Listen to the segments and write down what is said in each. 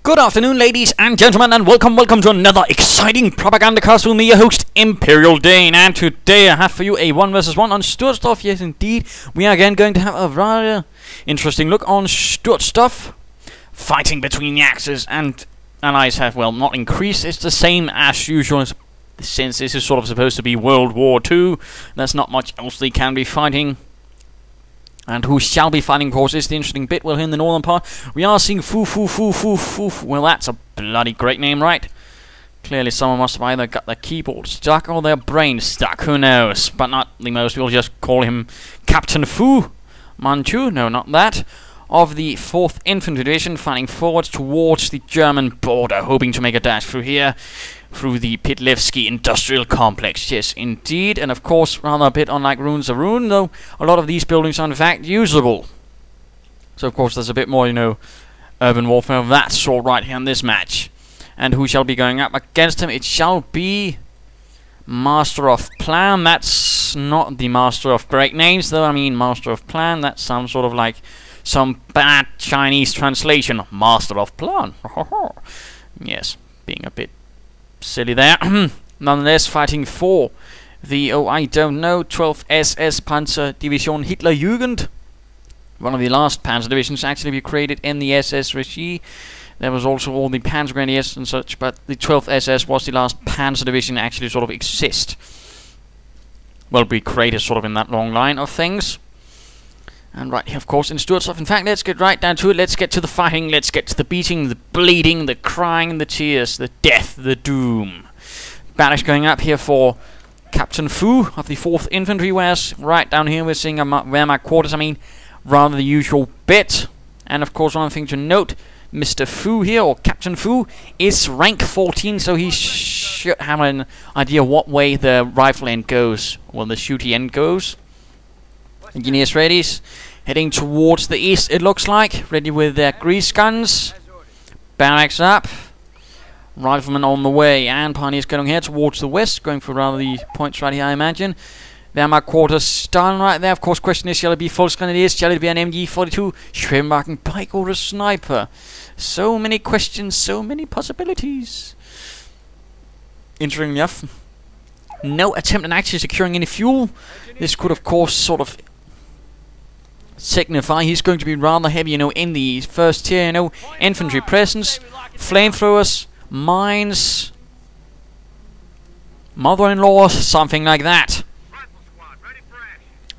Good afternoon, ladies and gentlemen, and welcome to another exciting Propagandacast with me, your host, Imperial Dane. And today I have for you a 1 vs 1 on Sturzdorf. Yes, indeed, we are again going to have a rather interesting look on Sturzdorf. Fighting between the Axis and allies have, well, not increased. It's the same as usual, since this is sort of supposed to be World War II. There's not much else they can be fighting. And who shall be fighting, of course, is the interesting bit. Well, here in the northern part, we are seeing fufufufu. Well, that's a bloody great name, right? Clearly, someone must have either got their keyboard stuck or their brain stuck. Who knows? But not the most. We'll just call him Captain Fu. Manchu? No, not that. Of the 4th Infantry Division, fighting forwards towards the German border, hoping to make a dash through here, through the Pitlevsky Industrial Complex. Yes, indeed, and of course, rather a bit unlike Ruins of Ruin, though a lot of these buildings are in fact usable. So, of course, there's a bit more, urban warfare of that sort right here in this match. And who shall be going up against him? It shall be Masterofplan. That's not the Master of Great Names, though. I mean, Masterofplan, that sounds sort of like some bad Chinese translation. Masterofplan. Yes, being a bit silly there. Nonetheless, fighting for the, 12th SS Panzerdivision Hitlerjugend. One of the last panzer divisions actually be created in the SS regime. There was also all the Panzergrenadiers and such, but the 12th SS was the last panzer division actually sort of exist. Well, be created sort of in that long line of things. And right here, of course, in Sturzdorf. In fact, let's get right down to it. Let's get to the fighting. Let's get to the beating, the bleeding, the crying, the tears, the death, the doom. Barracks going up here for Captain Fu of the 4th Infantry, whereas right down here we're seeing a Wehrmacht quarters. I mean, rather the usual bit. And of course, one thing to note, Mr. Fu here, or Captain Fu, is rank 14, so he should have an idea what way the rifle end goes, well, the shooty end goes. Engineers ready, heading towards the east, it looks like, ready with their grease guns. Barracks up, riflemen on the way, and pioneers going here towards the west, going for rather the points right here, I imagine. Wehrmacht quarters done right there. Of course, question is, shall it be Volksgrenadiers, shall it be an MG42, Schwimmarken Pike, or a sniper? So many questions, so many possibilities. Interesting enough, no attempt at actually securing any fuel. This could, of course, sort of signify he's going to be rather heavy, in the first tier, infantry presence, flamethrowers, mines, mother-in-law, something like that.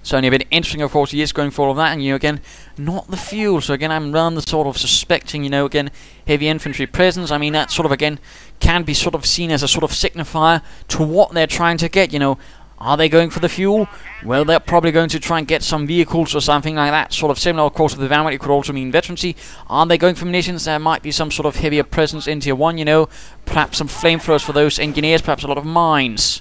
So only a bit interesting, of course, he is going for all of that, and again, not the fuel. So again, I'm rather sort of suspecting, again, heavy infantry presence. I mean, that sort of, again, can be sort of seen as a sort of signifier to what they're trying to get, Are they going for the fuel? Well, they're probably going to try and get some vehicles or something like that. Sort of similar, of course, with the Wehrmacht. It could also mean veterancy. Are they going for munitions? There might be some sort of heavier presence in Tier 1, Perhaps some flamethrowers for those engineers. Perhaps a lot of mines.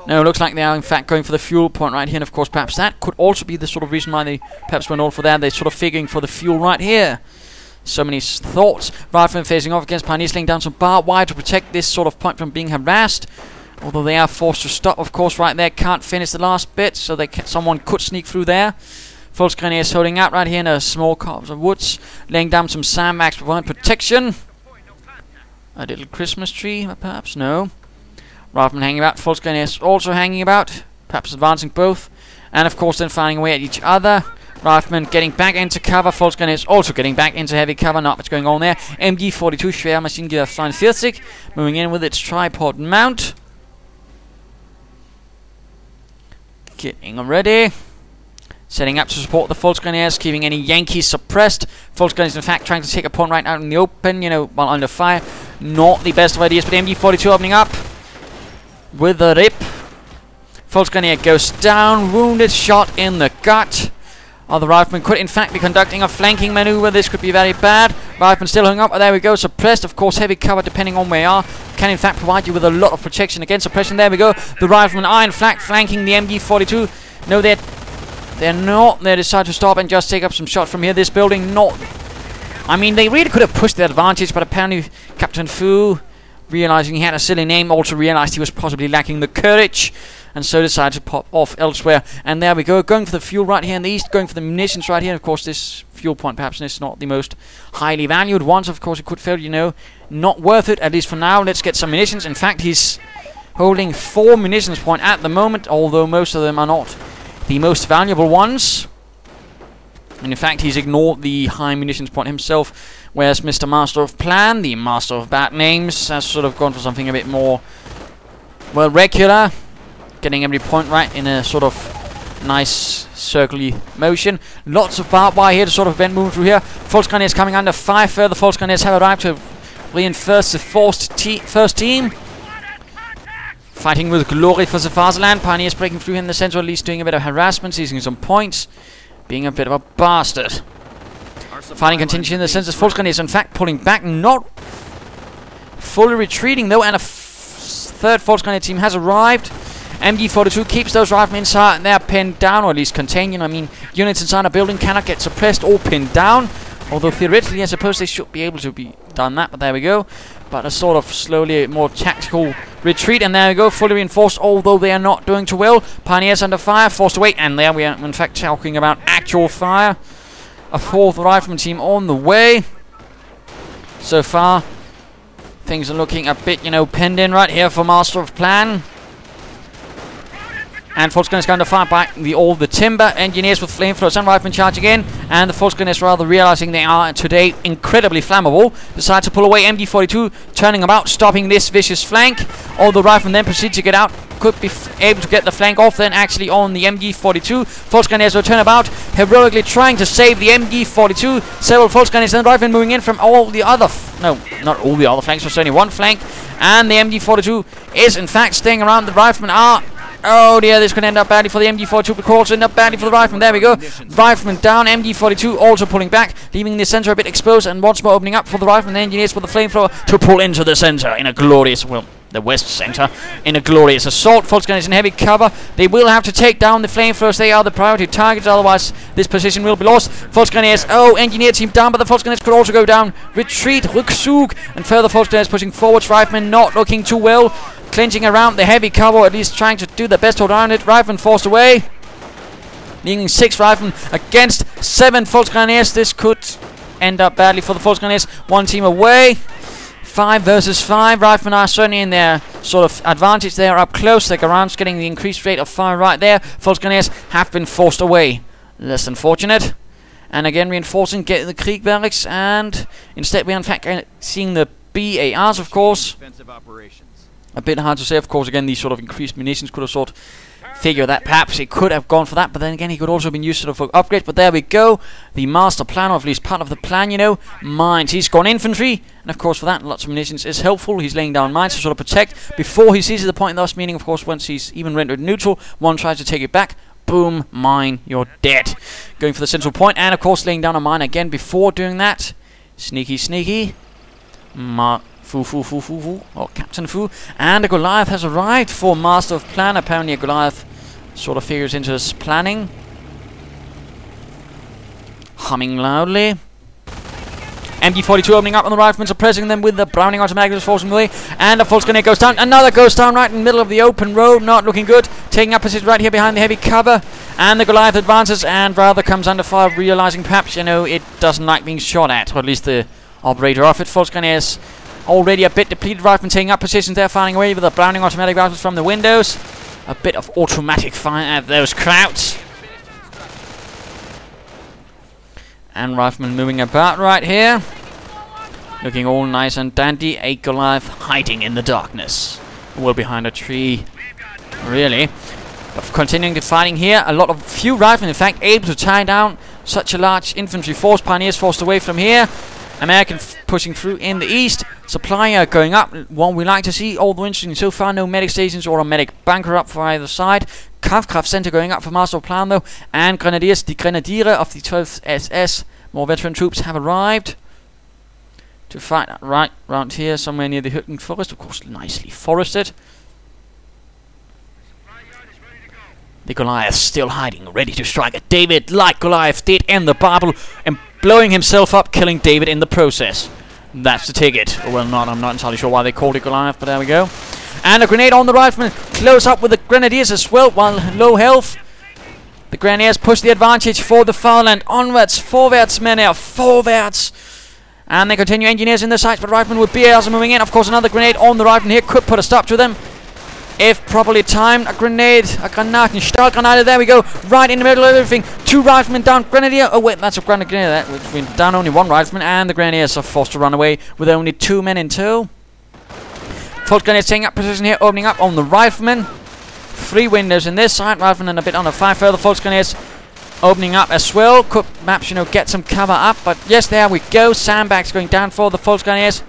No, it looks like they are, in fact, going for the fuel point right here. And, of course, perhaps that could also be the sort of reason why they perhaps went all for that. They're sort of figuring for the fuel right here. So many thoughts. Riflemen facing off against pioneers, laying down some barbed wire to protect this sort of point from being harassed. Although they are forced to stop, of course, right there. Can't finish the last bit, so someone could sneak through there. Volksgrenadiers holding out right here in a small copse of woods, laying down some sandbags to provide protection. A little Christmas tree, perhaps? No. Riflemen hanging about, Volksgrenadiers also hanging about, perhaps advancing both. And, of course, then firing away at each other. Riflemen getting back into cover, Volksgrenadiers also getting back into heavy cover. Not much going on there. MG42 Schwermaschinengewehr 42, moving in with its tripod mount. Getting ready. Setting up to support the Volksgrenadiers, keeping any Yankees suppressed. Volksgrenadiers, in fact, trying to take a point right out in the open, while under fire. Not the best of ideas, but MG42 opening up with a rip. Volksgrenadier goes down, wounded, shot in the gut. Other riflemen could, in fact, be conducting a flanking maneuver. This could be very bad. Riflemen still hung up. There we go. Suppressed. Of course, heavy cover, depending on where you are, can, in fact, provide you with a lot of protection against suppression. There we go. The riflemen are, in fact, flanking the MG42. No, they're not. They decide to stop and just take up some shots from here. This building, not... I mean, they really could have pushed their advantage, but apparently Captain Fu realizing he had a silly name, also realized he was possibly lacking the courage, and so decided to pop off elsewhere. And there we go, going for the fuel right here in the east, going for the munitions right here. Of course, this fuel point perhaps is not the most highly valued ones. Of course, it could fail, you know. Not worth it, at least for now. Let's get some munitions. In fact, he's holding 4 munitions point at the moment, although most of them are not the most valuable ones. And in fact, he's ignored the high munitions point himself. Whereas Mr. Masterofplan, the master of bad names, has sort of gone for something a bit more, well, regular. Getting every point right in a sort of nice circular motion. Lots of barbed wire here to sort of prevent moving through here. Volksgrenadiers coming under 5 further. Volksgrenadiers have arrived to reinforce the first team. Fighting with glory for the fatherland. Pioneers breaking through in the center, at least doing a bit of harassment, seizing some points. Being a bit of a bastard. Fighting continues in the center. Volksgrenadiers in fact pulling back, not fully retreating though, and a third Volksgrenadier team has arrived. MG42 keeps those riflemen inside and they're pinned down, or at least contained. I mean, units inside a building cannot get suppressed or pinned down. Although theoretically, I suppose they should be able to be done that, but there we go. But a sort of slowly more tactical retreat, and there we go, fully reinforced, although they are not doing too well. Pioneers under fire, forced away, and there we are in fact talking about actual fire. A 4th rifleman team on the way. So far, things are looking a bit, you know, penned in right here for Masterofplan. And Volksgrenadiers going to fire back all the timber engineers with flamethrowers and riflemen charging in. And the Volksgrenadiers, rather realizing they are today incredibly flammable, decide to pull away. MG42 turning about, stopping this vicious flank. All the riflemen then proceed to get out. Could be able to get the flank off then actually on the MG42. Volksgrenadiers will turn about, heroically trying to save the MG42. Several Volksgrenadiers and riflemen moving in from all the other... no, not all the other flanks, but only one flank. And the MG42 is in fact staying around. The riflemen are... oh dear, this could end up badly for the MG42, but could also end up badly for the rifleman. There we go. Rifleman down, MG42 also pulling back, leaving the center a bit exposed, and once more opening up for the rifleman engineers with the flamethrower to pull into the center in a glorious, well, the west center, in a glorious assault. Volksgrenadiers in heavy cover. They will have to take down the flamethrowers. They are the priority targets, otherwise this position will be lost. Volksgrenadiers, oh, engineer team down, but the Volksgrenadiers could also go down. Retreat, Rückzug, and further Volksgrenadiers pushing forwards. Riflemen not looking too well. Clinching around the heavy cover, or at least trying to do their best to hold around it. Riflemen forced away. Leaving 6 riflemen against 7 Volksgrenadiers. This could end up badly for the Volksgrenadiers. 1 team away. 5 versus 5. Riflemen are certainly in their sort of advantage. They are up close. They're around getting the increased rate of fire right there. Volksgrenadiers have been forced away. Less than fortunate. And again reinforcing, get the Krieg barracks, and instead we are in fact seeing the BARs, of course. A bit hard to say, of course. Again, these sort of increased munitions could have sort of figured that perhaps he could have gone for that, but then again he could also have been used sort of for upgrades. But there we go, the master plan, or at least part of the plan, you know, mines. He's gone infantry, and of course for that lots of munitions is helpful. He's laying down mines to sort of protect before he seizes the point, thus meaning of course once he's even rendered neutral, one tries to take it back, boom, mine, you're dead. Going for the central point, and of course laying down a mine again before doing that. Sneaky, sneaky. Fufufufu, or Captain Fu, and a Goliath has arrived for Masterofplan. Apparently a Goliath sort of figures into his planning. Humming loudly. MG42 opening up on the riflemen, suppressing them with the Browning automatic, forcing away, and a Volksgrenadier goes down. Another goes down right in the middle of the open road, not looking good. Taking up position right here behind the heavy cover, and the Goliath advances and rather comes under fire, realizing perhaps, you know, it doesn't like being shot at, or at least the operator of it. Volksgrenadiers already a bit depleted. Riflemen taking up positions there, firing away with the Browning automatic rifles from the windows. A bit of automatic fire at those crowds. And riflemen moving about right here. Looking all nice and dandy. A Goliath hiding in the darkness. Well behind a tree. Really. But continuing the fighting here. A few riflemen in fact able to tie down such a large infantry force. Pioneers forced away from here. American pushing through in the east. Supply going up. One we like to see. Although interesting so far, no medic stations or a medic bunker up for either side. Kampfkraft Center going up for Masterofplan though. And Grenadiers, the Grenadiere of the 12th SS. More veteran troops have arrived to fight right round here, somewhere near the Hütten Forest. Of course, nicely forested. The Goliath still hiding, ready to strike at David, like Goliath did in the Bible, and blowing himself up, killing David in the process. That's the ticket. Well, I'm not entirely sure why they called it Goliath, but there we go. And a grenade on the rifleman. Close up with the grenadiers as well, while low health. The grenadiers push the advantage for the fatherland. Onwards, forwards, men out, forwards. And they continue, engineers in the sights, but riflemen with BARs are moving in. Of course, another grenade on the rifleman here could put a stop to them. If properly timed, a grenade, a Stahlgranate, there we go, right in the middle of everything. 2 riflemen down, grenadier, oh wait, that's a grenadier, that which went down only 1 rifleman, and the grenadiers are forced to run away with only 2 men in tow. Pulse grenadiers taking up position here, opening up on the riflemen. 3 windows in this side, riflemen and a bit on the 5 further, Pulse grenadiers opening up as well. Could perhaps, you know, get some cover up, but yes, there we go. Sandbags going down for the Pulse grenadiers.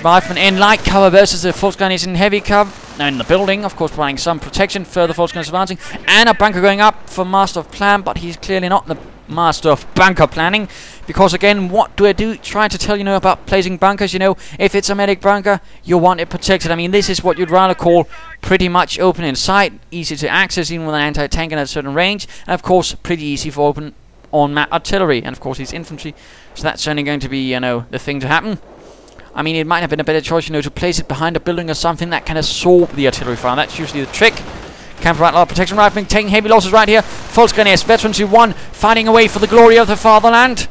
Riflemen in light cover versus the Pulse grenadiers in heavy cover. Now in the building, of course, providing some protection. Further Pulse grenadiers advancing, and a bunker going up for Master of Plan, but he's clearly not the master of bunker planning, because again, what do I do? Try to tell, you know, about placing bunkers. You know, if it's a medic bunker, you want it protected. I mean, this is what you'd rather call pretty much open in sight, easy to access, even with an anti-tank and at a certain range, and of course, pretty easy for open on-map artillery, and of course, he's infantry, so that's only going to be, you know, the thing to happen. I mean, it might have been a better choice, you know, to place it behind a building or something that can absorb the artillery fire. That's usually the trick. Camp right, protection riflemen taking heavy losses right here. Pulse grenadiers, veterans who won, fighting away for the glory of the fatherland.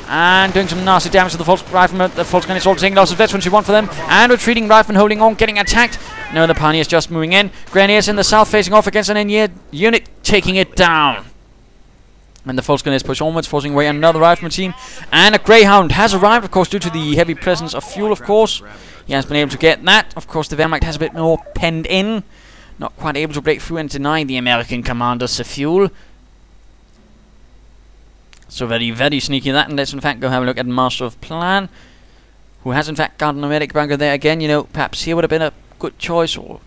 And doing some nasty damage to the Pulse riflemen. The Pulse grenadiers also taking losses, veterans who won for them. And retreating riflemen holding on, getting attacked. No, the pioneers just moving in. Grenadiers in the south facing off against an engineer unit, taking it down. And the Pulse grenadiers push onwards, forcing away another rifleman team. And a Greyhound has arrived, of course, due to the heavy presence of fuel, of course. He has been able to get that. Of course, the Wehrmacht has a bit more penned in. Not quite able to break through and deny the American commanders the fuel. So very, very sneaky that. And let's in fact go have a look at Master of Plan, who has in fact gotten a medic bunker there again. You know, perhaps here would have been a good choice, or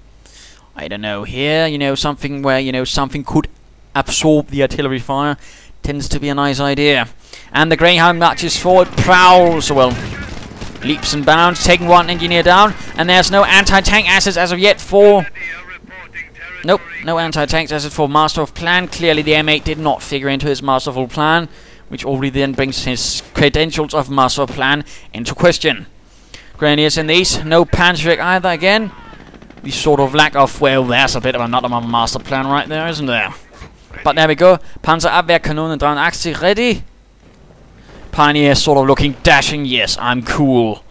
I don't know, here, you know, something where, you know, something could absorb the artillery fire. Tends to be a nice idea. And the Greyhound marches forward, prowls, well, leaps and bounds, taking 1 engineer down. And there's no anti-tank assets as of yet for... Nope, no anti-tanks assets for Master of Plan. Clearly the M8 did not figure into his masterful plan, which already then brings his credentials of Master of Plan into question. Grenadiers in the east, no Panzergrenadiers either again. The sort of lack of, well, there's a bit of another Master Plan right there, isn't there? But there we go. Panzerabwehrkanonen 83 ready. Pioneer sort of looking dashing. Yes, I'm cool.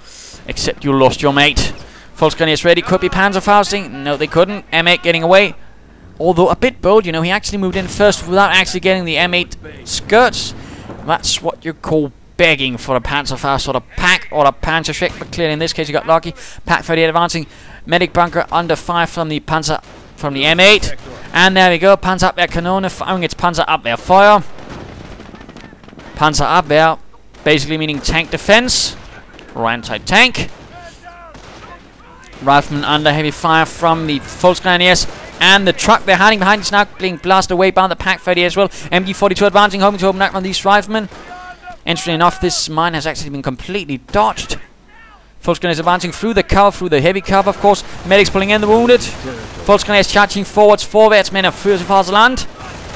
Except you lost your mate. Pulse grenadiers ready. Could be Panzerfausting. No, they couldn't. M8 getting away. Although a bit bold, you know, he actually moved in first without actually getting the M8 skirts. That's what you call begging for a Panzerfaust or a pack or a Panzerschreck. But clearly in this case you got lucky. Pack 38 advancing. Medic bunker under 5 from the Panzer, from the M8. And there we go. Panzerabwehrkanone firing its Panzerabwehr fire. Panzerabwehr basically meaning tank defense or anti-tank. Riflemen under heavy fire from the Pulse grenadiers, and the truck they're hiding behind is now being blasted away by the Pack 30 as well. MG42 advancing, hoping to open up on these riflemen. Interesting enough, this mine has actually been completely dodged. Pulse grenadiers advancing through the cover, through the heavy cover, of course. Medics pulling in the wounded. Pulse grenadiers charging forwards, vorwärts, men of Fatherland.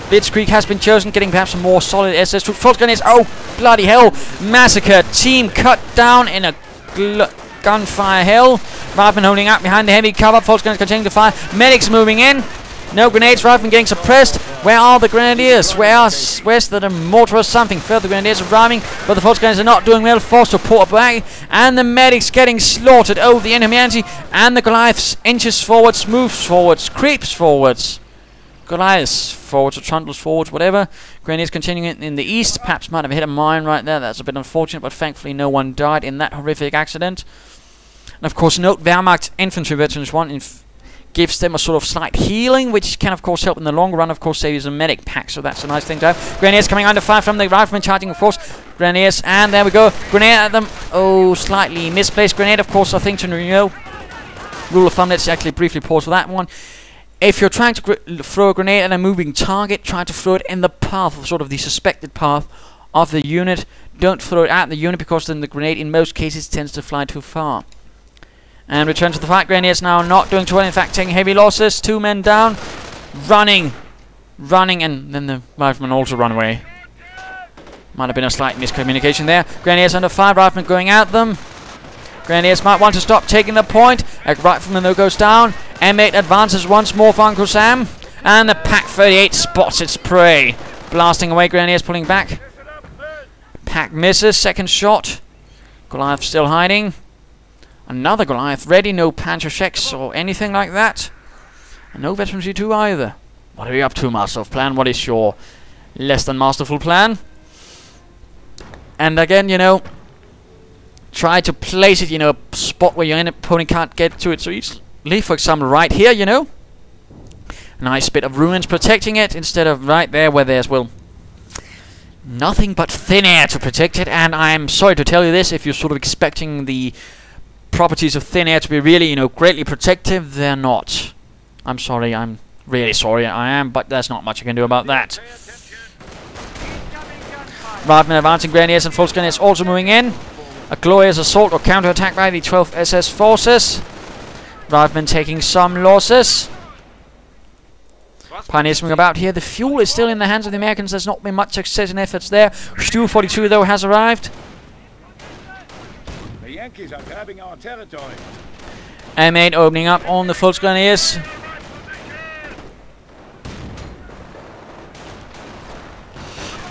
Blitzkrieg has been chosen, getting perhaps some more solid SS troops. Pulse grenadiers, oh bloody hell! Massacre team cut down in a gunfire hell. Riflemen holding up behind the heavy cover. Pulse grenadiers continuing to fire. Medics moving in. No grenades. Riflemen getting suppressed. Where are the grenadiers? Where's the mortar or something? Further grenadiers arriving, but the Pulse grenadiers are not doing well. Forced to pull back, and the medics getting slaughtered. Oh, the inhumanity! And the Goliaths inches forwards, moves forwards, creeps forwards. Goliaths forwards or trundles forwards, whatever. Grenadiers continuing in the east. Perhaps might have hit a mine right there. That's a bit unfortunate, but thankfully no one died in that horrific accident. And of course, note Wehrmacht infantry veterans 1 gives them a sort of slight healing, which can of course help in the long run. Of course, saves a medic pack, so that's a nice thing to have. Grenadiers coming under fire from the riflemen, charging of course. Grenadiers, and there we go. Grenade at them. Oh, slightly misplaced grenade. Of course, I think to know. Rule of thumb. Let's actually briefly pause for that one. If you're trying to throw a grenade at a moving target, try to throw it in the path, sort of the suspected path of the unit. Don't throw it at the unit, because then the grenade in most cases tends to fly too far. And return to the fight. Grenadiers now not doing too well, in fact taking heavy losses. 2 men down. Running, and then the riflemen also run away. Might have been a slight miscommunication there. Grenadiers under fire, riflemen going at them. Grenadiers might want to stop taking the point. A rifleman though goes down. M8 advances once more for Uncle Sam. And the Pack 38 spots its prey. Blasting away, Grenadiers pulling back. Pack misses, second shot. Goliath still hiding. Another Goliath ready, no Panzer checks or anything like that. And no Veteran G2 either. What are you up to, Masterofplan? What is your less than masterful plan? And again, you know, try to place it, you know, a spot where your opponent can't get to it so easily. For example, right here, you know. A nice bit of ruins protecting it instead of right there where there's, well, nothing but thin air to protect it. And I'm sorry to tell you this, if you're sort of expecting the properties of thin air to be really, you know, greatly protective, they're not. I'm sorry, I'm really sorry, I am, but there's not much I can do about that. Riflemen advancing, Grenadiers and Full Grenadiers also moving in. A glorious assault or counter-attack by the 12th SS forces. Riflemen taking some losses. Pioneers moving about here. The fuel is still in the hands of the Americans. There's not been much success in efforts there. Stu 42 though has arrived. The Yankees are grabbing our territory. M8 opening up on the Full Grenadiers.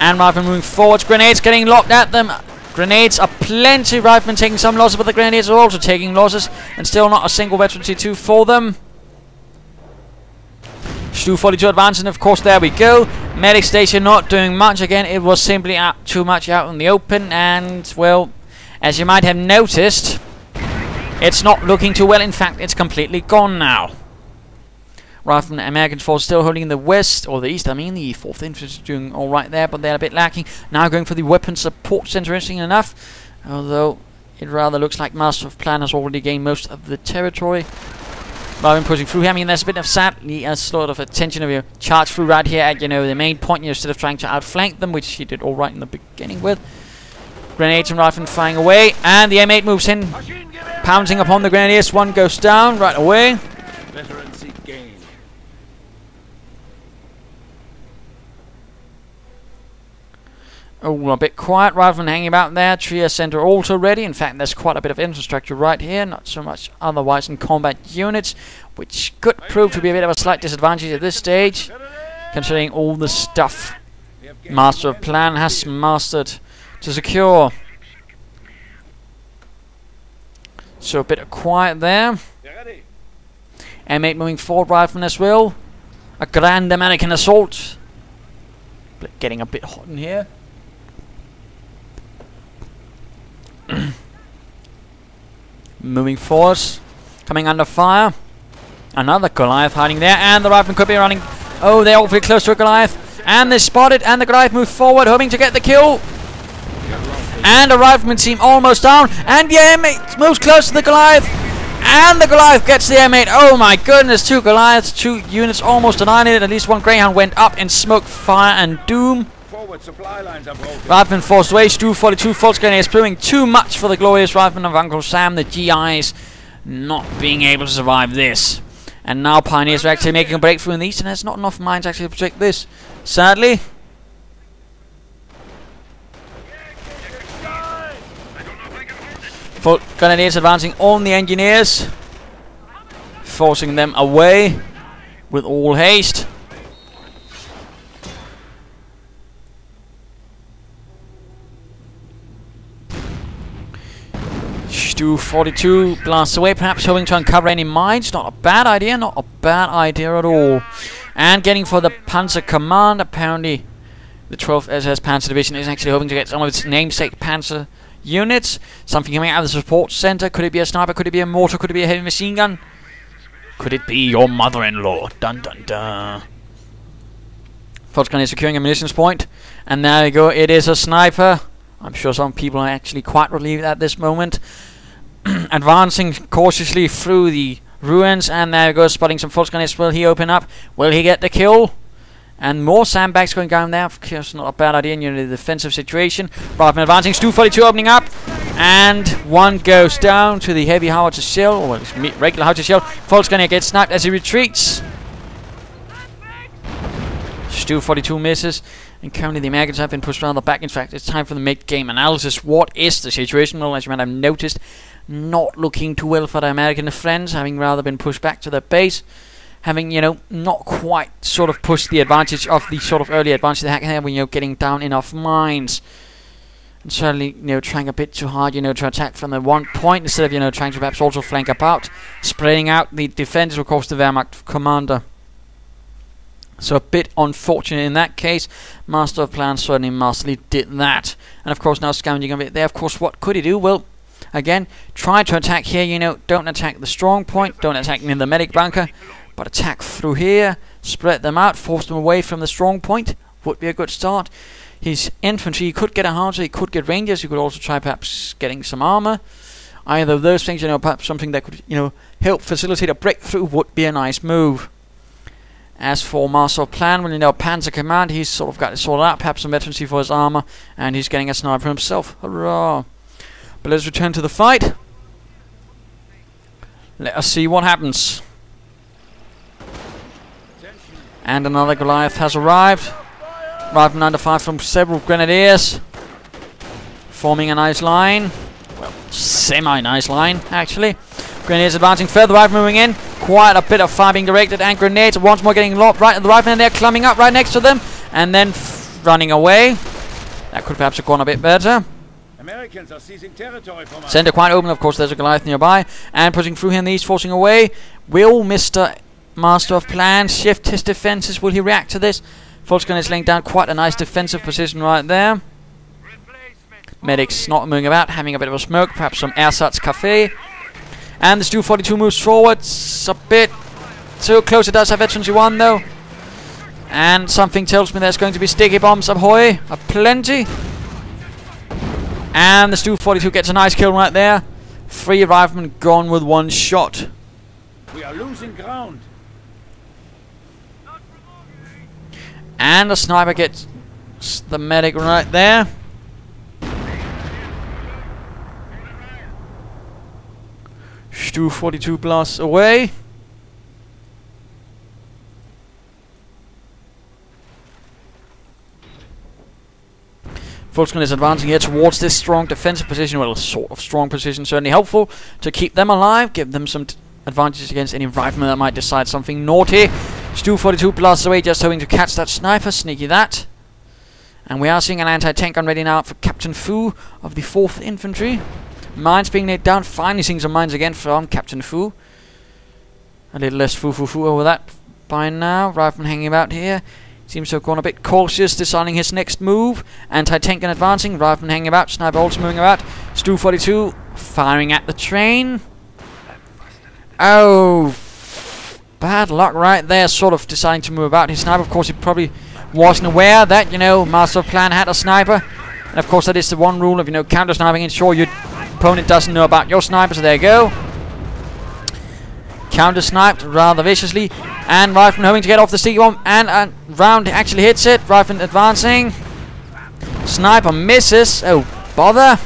And Riflemen moving forwards. Grenades getting locked at them. Grenades are plenty. Riflemen taking some losses, but the Grenadiers are also taking losses. And still not a single Veteran T2 for them. Stu 42 advancing, of course, there we go. Medic station not doing much again. It was simply too much out in the open. And, well, as you might have noticed, it's not looking too well. In fact, it's completely gone now. Riflemen American force still holding the west, or the east, I mean. The 4th Infantry doing alright there, but they're a bit lacking. Now going for the weapon support center, interesting enough. Although, it rather looks like Masterofplan has already gained most of the territory. Riflemen pushing through here. I mean, there's a bit of sadly a sort of attention of you charge through right here at, you know, the main point, you know, instead of trying to outflank them, which he did alright in the beginning with. Grenades and Riflemen firing away, and the M8 moves in, pouncing upon the Grenadiers. One goes down right away. Veteran seat gain. Oh, a bit quiet. Riflemen hanging about there. Trier center also ready. In fact, there's quite a bit of infrastructure right here. Not so much otherwise in combat units, which could prove to be a bit of a slight disadvantage at this stage, considering all the stuff Masterofplan has mastered to secure. So a bit of quiet there. M8 moving forward, Riflemen as well. A grand American assault. Getting a bit hot in here. Moving forward, coming under fire. Another Goliath hiding there, and the Riflemen could be running. Oh, they're awfully close to a Goliath, and they spot it, and the Goliath move forward, hoping to get the kill. And the Riflemen team almost down, and the M8 moves close to the Goliath, and the Goliath gets the M8. Oh my goodness, 2 Goliaths, 2 units almost annihilated. At least 1 Greyhound went up in smoke, fire, and doom. Supply lines are broken. Riflemen forced away. Stu 42 Full Grenadiers proving too much for the glorious Riflemen of Uncle Sam. The GIs not being able to survive this. And now Pioneers are actually making a breakthrough in the east, and there's not enough mines actually to protect this. Sadly. Full Grenadiers advancing on the engineers, forcing them away with all haste. Stu 42 blasts away, perhaps hoping to uncover any mines. Not a bad idea, not a bad idea at all. And getting for the Panzer Command, apparently the 12th SS Panzer Division is actually hoping to get some of its namesake Panzer units. Something coming out of the support center. Could it be a sniper? Could it be a mortar? Could it be a heavy machine gun? Could it be your mother-in-law? Dun dun dun. Volkswagen is securing a munitions point. And there we go, it is a sniper. I'm sure some people are actually quite relieved at this moment. Advancing cautiously through the ruins, and there we go, spotting some Volkswagen. Will he open up? Will he get the kill? And more sandbags going down there. Of course, not a bad idea in a defensive situation. Riflemen advancing. Stu 42 opening up. And one goes down to the heavy howitzer shell, or regular howitzer shell. Volkswagen gets sniped as he retreats. Stu 42 misses. And currently the Americans have been pushed rather back. In fact, it's time for the mid-game analysis. What is the situation? Well, as you might have noticed, not looking too well for the American friends, having rather been pushed back to their base. Having, not quite sort of pushed the advantage of the sort of early advantage they had when, getting down enough mines. And certainly, trying a bit too hard, to attack from the one point instead of, trying to perhaps also flank about. Spreading out the defenders, of course, the Wehrmacht commander. So a bit unfortunate in that case. Master of Plan certainly masterly did that. And of course now scavenging a bit there. Of course, what could he do? Well, again, try to attack here, don't attack the strong point, don't attack near the medic bunker, but attack through here, spread them out, force them away from the strong point, would be a good start. His infantry, he could get a howitzer, he could get rangers, he could also try perhaps getting some armor. Either of those things, perhaps something that could, help facilitate a breakthrough would be a nice move. As for Master of Plan, well, Panzer Command, he's sort of got it sorted out. Perhaps some veterancy for his armor, and he's getting a sniper himself. Hurrah! But let's return to the fight. Let us see what happens. And another Goliath has arrived. Arriving under fire from several Grenadiers. Forming a nice line. Well, semi-nice line, actually. Grenadiers advancing further, right, moving in. Quite a bit of fire being directed, and grenades once more getting lobbed right at the riflemen, and they're climbing up right next to them, and then running away. That could perhaps have gone a bit better. Americans are seizing territory from us. Center quite open, of course, there's a Goliath nearby, and pushing through here in the east, forcing away. Will Mr. Master of Plan shift his defenses? Will he react to this? Volksgun is laying down quite a nice defensive position right there. Medics not moving about, having a bit of a smoke, perhaps some ersatz cafe. And the Stu-42 moves forwards a bit too close. It does have veterancy 1 though. And something tells me there's going to be sticky bombs ahoy, aplenty. And the Stu-42 gets a nice kill right there. 3 riflemen gone with 1 shot. We are losing ground. And the sniper gets the medic right there. Stu-42 blasts away. Volksgun is advancing here towards this strong defensive position. Well, a sort of strong position, certainly helpful to keep them alive, give them some advantages against any rifleman that might decide something naughty. Stu-42 blasts away, just hoping to catch that sniper. Sneaky that. And we are seeing an anti-tank gun ready now for Captain Fu of the 4th Infantry. Mines being laid down. Finally seeing some mines again from Captain Fu. A little less fufufu over that by now. Rifleman hanging about here. Seems to have gone a bit cautious, deciding his next move. Anti-tank gun advancing. Rifleman hanging about. Sniper also moving about. Stu-42 firing at the train. Oh, bad luck right there. Sort of deciding to move about. His sniper, of course, he probably wasn't aware that, Master of Plan had a sniper. And of course, that is the one rule of, counter-sniping. Ensure your opponent doesn't know about your sniper, so there you go. Counter-sniped rather viciously. And Rifleman hoping to get off the sticky bomb. And a round actually hits it. Rifleman advancing. Sniper misses. Oh, bother.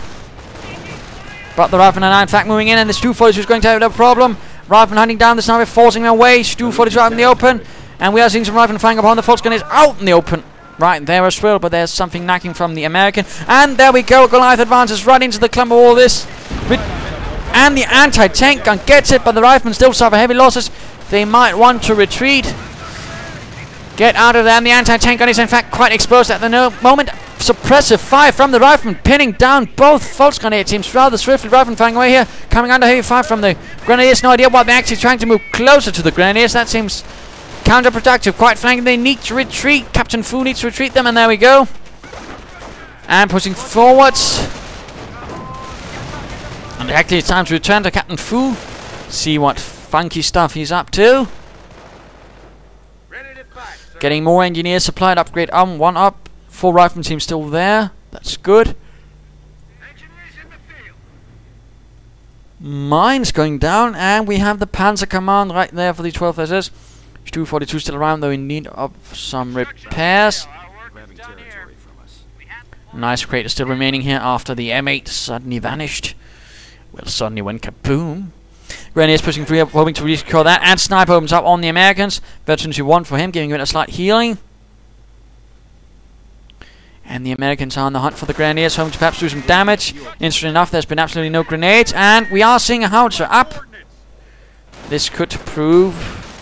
But the Rifleman are in fact moving in, and the Stu-42 is going to have a problem. Rifleman hunting down the sniper, forcing him away. Stu-42 out in the open. And we are seeing some Rifleman firing upon the Volksgun is out in the open. Right there as well, but there's something knocking from the American. And there we go, Goliath advances right into the clump of all this. And the anti-tank gun gets it, but the riflemen still suffer heavy losses. They might want to retreat. Get out of there, and the anti-tank gun is in fact quite exposed at the moment. Suppressive fire from the riflemen, pinning down both Volksgun. It seems rather swiftly. Riflemen firing away here, coming under heavy fire from the Grenadiers. No idea what they're actually trying to move closer to the Grenadiers. That seems counterproductive. Quite flanking. They need to retreat. Captain Fu needs to retreat them, and there we go. And pushing forwards. And actually it's time to return to Captain Fu. See what funky stuff he's up to. Getting more engineers supplied. Upgrade 1 up. 4 riflemen seem still there. That's good. Mines going down, and we have the Panzer Command right there for the 12th SS. Stu-42 still around, though in need of some repairs. Nice crater still remaining here after the M8 suddenly vanished. Well, suddenly went kaboom. Grenadiers pushing through here, hoping to resecure that, and Sniper opens up on the Americans. Veterans who won for him, giving him a slight healing. And the Americans are on the hunt for the Grenadiers, hoping to perhaps do some damage. Interesting enough, there's been absolutely no grenades, and we are seeing a howitzer up. This could prove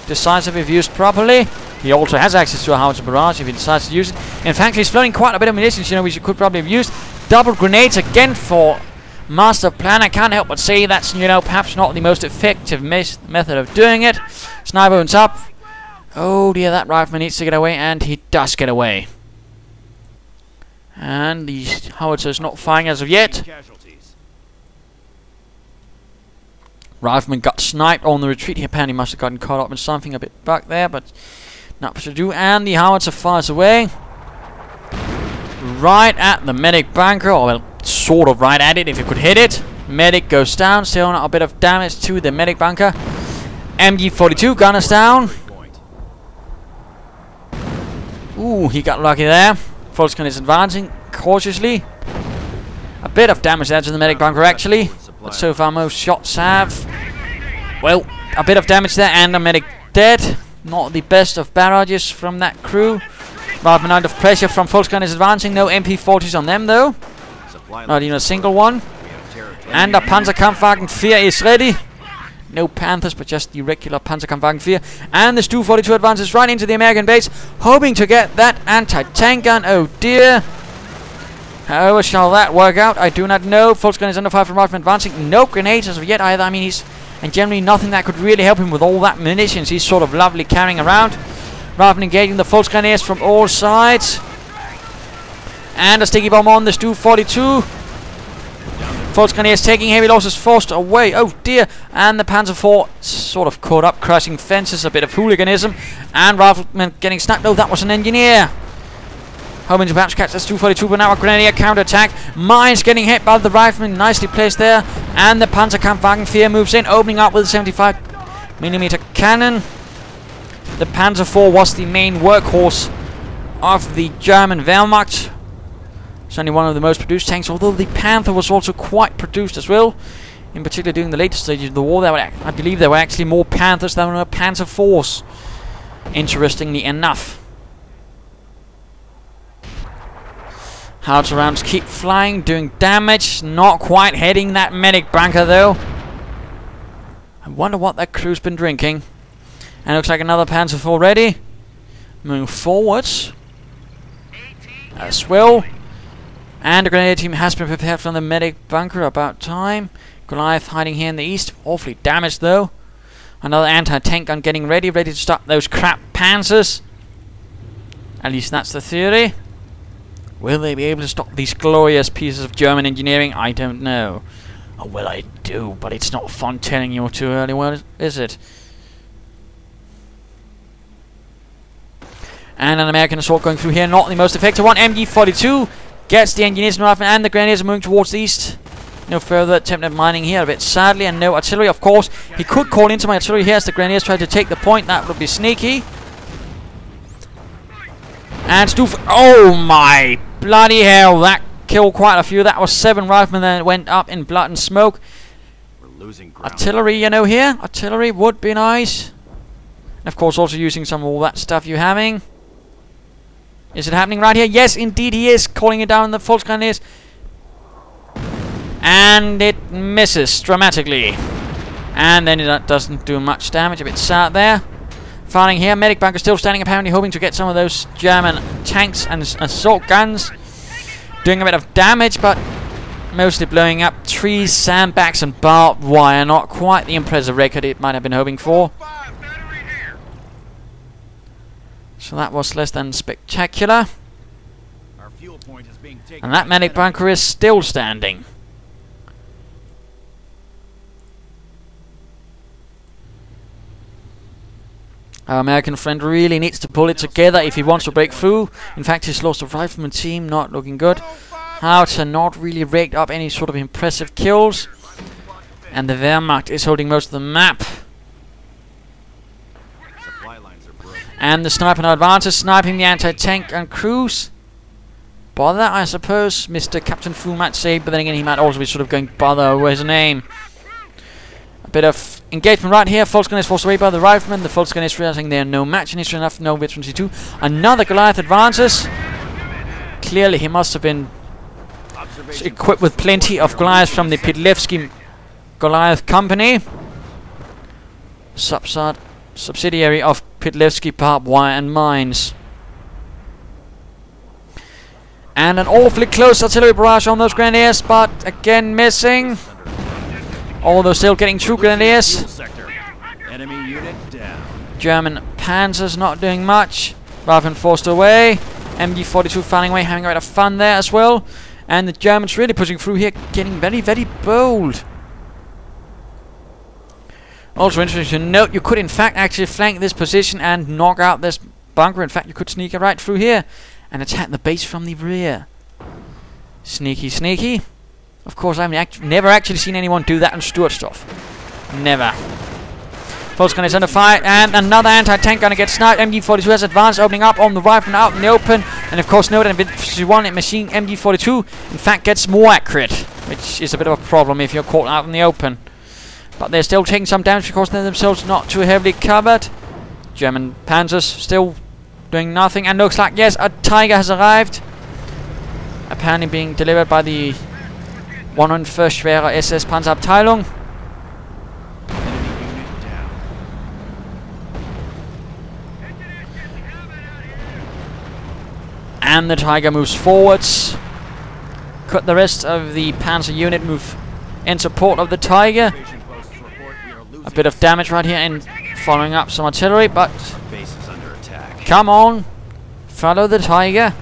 decisive if used properly. He also has access to a howitzer barrage if he decides to use it. In fact, he's floating quite a bit of munitions, you know, which he could probably have used. Double grenades again for Masterofplan. I can't help but say that's, you know, perhaps not the most effective method of doing it. Sniper opens up. Oh dear, that rifleman needs to get away, and he does get away. And the howitzer is not firing as of yet. Rifleman got sniped on the retreat. He apparently must have gotten caught up in something a bit back there, but not much to do. And the howitzer fires away. Right at the medic bunker, or well, sort of right at it if you could hit it. Medic goes down, still not a bit of damage to the medic bunker. MG42 gunner's down. Ooh, he got lucky there. Volkswagen is advancing cautiously. A bit of damage there to the medic bunker actually, but so far most shots have. Well, a bit of damage there and a medic dead. Not the best of barrages from that crew. Rather amount of pressure from Volkswagen is advancing. No MP40s on them though. Not even a single one. And a Panzerkampfwagen 4 is ready. No Panthers, but just the regular Panzerkampfwagen 4. And the Stu-42 advances right into the American base, hoping to get that anti-tank gun. Oh dear. However shall that work out? I do not know. Volkswagen is under fire from Rifleman advancing. No grenades as of yet either. I mean, and generally nothing that could really help him with all that munitions he's sort of lovely carrying around. Rifleman engaging the Volkswagen from all sides. And a sticky bomb on the Stu-42. Volkswagen is taking heavy losses, forced away. Oh dear. And the Panzer IV sort of caught up, crashing fences, a bit of hooliganism. And Rifleman getting sniped. No, that was an engineer. Hoping to perhaps catch this Stu-42, but now a Grenadier counter-attack. Mines getting hit by the Rifleman, nicely placed there. And the Panzerkampfwagen 4 moves in, opening up with a 75mm cannon. The Panzer IV was the main workhorse of the German Wehrmacht. Certainly one of the most produced tanks, although the Panther was also quite produced as well. In particular during the later stages of the war, I believe there were actually more Panthers than there were Panzer IVs. Interestingly enough. Howitzer rounds keep flying, doing damage. Not quite hitting that medic bunker though. I wonder what that crew's been drinking. And it looks like another Panzer IV ready. Moving forwards as well. And the Grenadier team has been prepared from the medic bunker, about time. Goliath hiding here in the east, awfully damaged though. Another anti-tank gun getting ready to stop those crap Panzers. At least that's the theory. Will they be able to stop these glorious pieces of German engineering? I don't know. Oh, well, I do, but it's not fun telling you too early, well, is it? And an American assault going through here, not the most effective one. MG42 gets the engineers and the Grenadiers are moving towards the east. No further attempt at mining here, a bit sadly, and no artillery, of course. He could call in some artillery here as the Grenadiers try to take the point. That would be sneaky. And oh my bloody hell, that killed quite a few. That was 7 riflemen, then it went up in blood and smoke. We're losing ground. Artillery, you know, here. Artillery would be nice. And of course, also using some of all that stuff you're having. Is it happening right here? Yes, indeed he is. Calling it down in the Volksgrenadiers. And it misses dramatically. And then it doesn't do much damage. A bit sad there. Firing here. Medic bunker still standing, apparently hoping to get some of those German tanks and assault guns. Doing a bit of damage, but mostly blowing up trees, sandbags and barbed wire. Not quite the impressive record it might have been hoping for. So that was less than spectacular. Our fuel point is being taken. And that medic bunker is still standing. Our American friend really needs to pull it together if he wants to break through. In fact, he's lost a rifleman team, not looking good. Howitzer not really raked up any sort of impressive kills. And the Wehrmacht is holding most of the map. And the sniper now advances, sniping the anti-tank and crews. Bother, I suppose, Mr. Captain Fu might say, but then again he might also be sort of going bother over his name. A bit of engagement right here. Volkswagen is forced away by the riflemen. The Volkswagen is realizing they are no match, and it's enough, no bits from C2. Another Goliath advances. clearly he must have been equipped with plenty of Goliaths from the Pitlevsky Goliath Company, subsidiary of Pitlevsky Barbed Wire and Mines. And an awfully close artillery barrage on those grenadiers, but again missing. Although still getting two grenadiers. Enemy unit down. German panzers not doing much. Riflemen forced away. MG42 filing away, having a bit of fun there as well. And the Germans really pushing through here, getting very, very bold. Also interesting to note, you could in fact actually flank this position and knock out this bunker. In fact, you could sneak right through here and attack the base from the rear. Sneaky, sneaky. Of course, I've never actually seen anyone do that in Sturzdorf. Never. First gun is under fire, and another anti-tank gunner gets sniped. MG42 has advanced, opening up on the rifleman out in the open. And of course, note that one machine MG42 in fact gets more accurate, which is a bit of a problem if you're caught out in the open. But they're still taking some damage because they're themselves not too heavily covered. German panzers still doing nothing, and looks like, yes, a Tiger has arrived. Apparently being delivered by the 101st Schwere SS Panzerabteilung. And the Tiger moves forwards. Could the rest of the Panzer unit move in support of the Tiger? A bit of damage right here in following up some artillery, but Base is under attack. come on, follow the Tiger,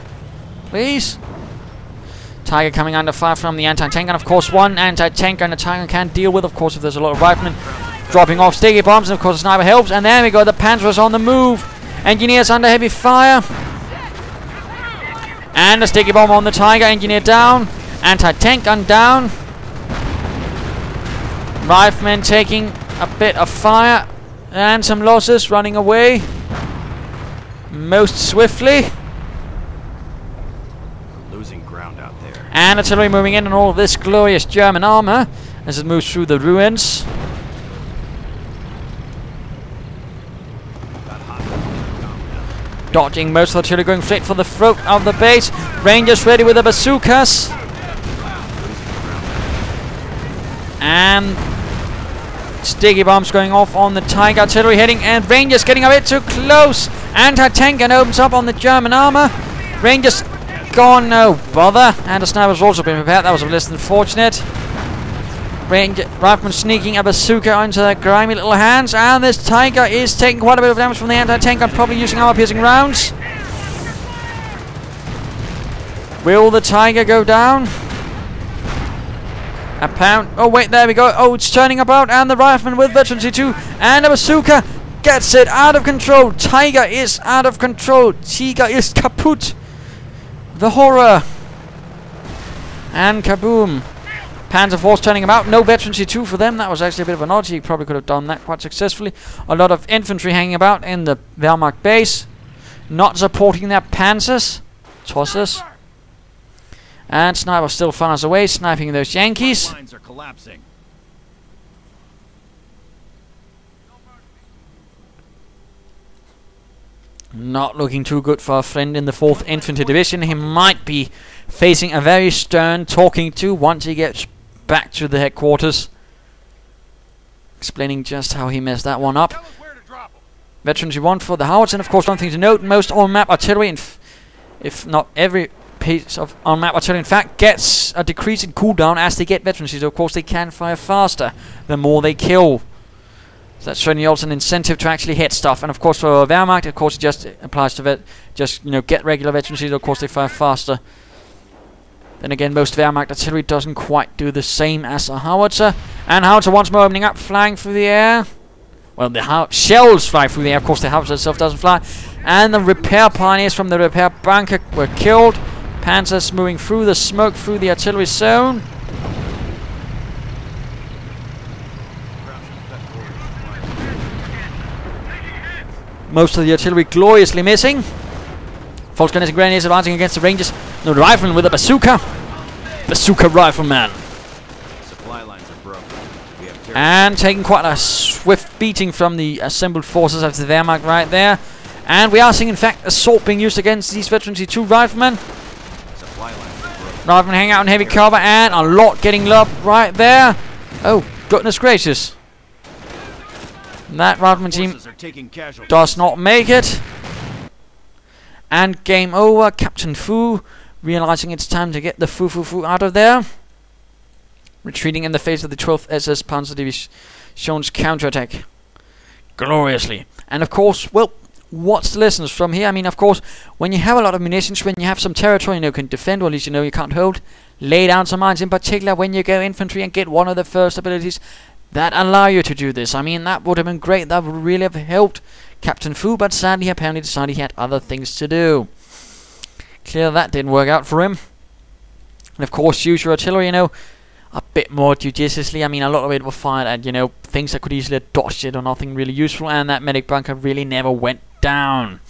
please. Tiger coming under fire from the anti-tank, and of course one anti-tank and the Tiger can't deal with. Of course, if there's a lot of riflemen dropping off sticky bombs, and of course the sniper helps. And there we go, the Panzer is on the move. Engineers under heavy fire. And a sticky bomb on the Tiger. Engineer down. Anti-tank gun down. Riflemen taking a bit of fire. And some losses, running away most swiftly. Losing ground out there. And artillery moving in on all of this glorious German armor as it moves through the ruins. Dodging most of the artillery, going straight for the throat of the base. Rangers ready with the bazookas. And sticky bombs going off on the Tiger. Artillery heading, and Rangers getting a bit too close. Anti-tank gun opens up on the German armor. Rangers gone, no bother. And the sniper's also been prepared. That was less than fortunate. Rifleman sneaking a bazooka into their grimy little hands, and this Tiger is taking quite a bit of damage from the anti-tank gun, probably using armor-piercing rounds. Will the Tiger go down? A pound. Oh wait, there we go. Oh, it's turning about, and the rifleman with veterancy too, and a bazooka gets it out of control. Tiger is out of control. Tiger is kaput. The horror. And kaboom. Panzer Force turning about. No veterancy 2 for them. That was actually a bit of an oddity. You probably could have done that quite successfully. A lot of infantry hanging about in the Wehrmacht base. Not supporting their panzers. Tossers. And sniper still fires away, sniping those Yankees. Lines are collapsing. Not looking too good for our friend in the 4th Infantry Division. He might be facing a very stern talking to once he gets back to the headquarters. Explaining just how he messed that one up. Veterans you want for the Howards, and of course one thing to note, most on-map artillery, if not every piece of on-map artillery in fact, gets a decrease in cooldown as they get veterancy, so of course they can fire faster the more they kill. So that's certainly also an incentive to actually hit stuff. And of course for Wehrmacht, of course it just applies to get regular veterancy, so of course they fire faster. Then again, most Wehrmacht artillery doesn't quite do the same as a howitzer. And howitzer once more opening up, flying through the air. Well, the shells fly through the air, of course the howitzer itself doesn't fly. And the repair pioneers from the repair bunker were killed. Panzers moving through the smoke, through the artillery zone. Most of the artillery gloriously missing. Volksgrenadiers Grenadiers advancing against the Rangers. No, the rifleman with a bazooka. Bazooka rifleman. Supply lines are broken. We have And taking quite a swift beating from the assembled forces of the Wehrmacht right there. And we are seeing, in fact, assault being used against these veterancy 2 riflemen. Rather than hang out in heavy cover, and a lot getting lobbed right there. Oh, goodness gracious. That Ratman team Forces are taking casualties. does not make it. And game over. Captain Fu realizing it's time to get the fufufu out of there. Retreating in the face of the 12th SS Panzergrenadiers' counterattack. Gloriously. And of course, well, what's the lessons from here? I mean, of course, when you have a lot of munitions, when you have some territory you can defend, or at least you can't hold, lay down some mines. In particular, when you go infantry and get one of the first abilities that allow you to do this. I mean, that would have been great. That would really have helped Captain Fu, but sadly, he apparently decided he had other things to do. Clearly, that didn't work out for him. And of course, use your artillery, a bit more judiciously. I mean, a lot of it was fired at, things that could easily have dodged it or nothing really useful, and that medic bunker really never went down.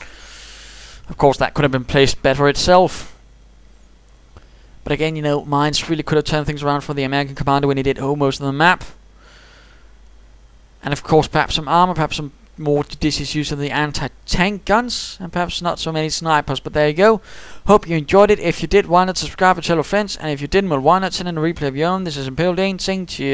Of course, that could have been placed better itself. But again, mines really could have turned things around for the American commander when he did most of the map. And of course, perhaps some armor, perhaps some more judicious use of the anti-tank guns, and perhaps not so many snipers, but there you go. Hope you enjoyed it. If you did, why not subscribe and tell your friends, and if you didn't, well, why not send in a replay of your own. This is Imperial Dane saying cheers.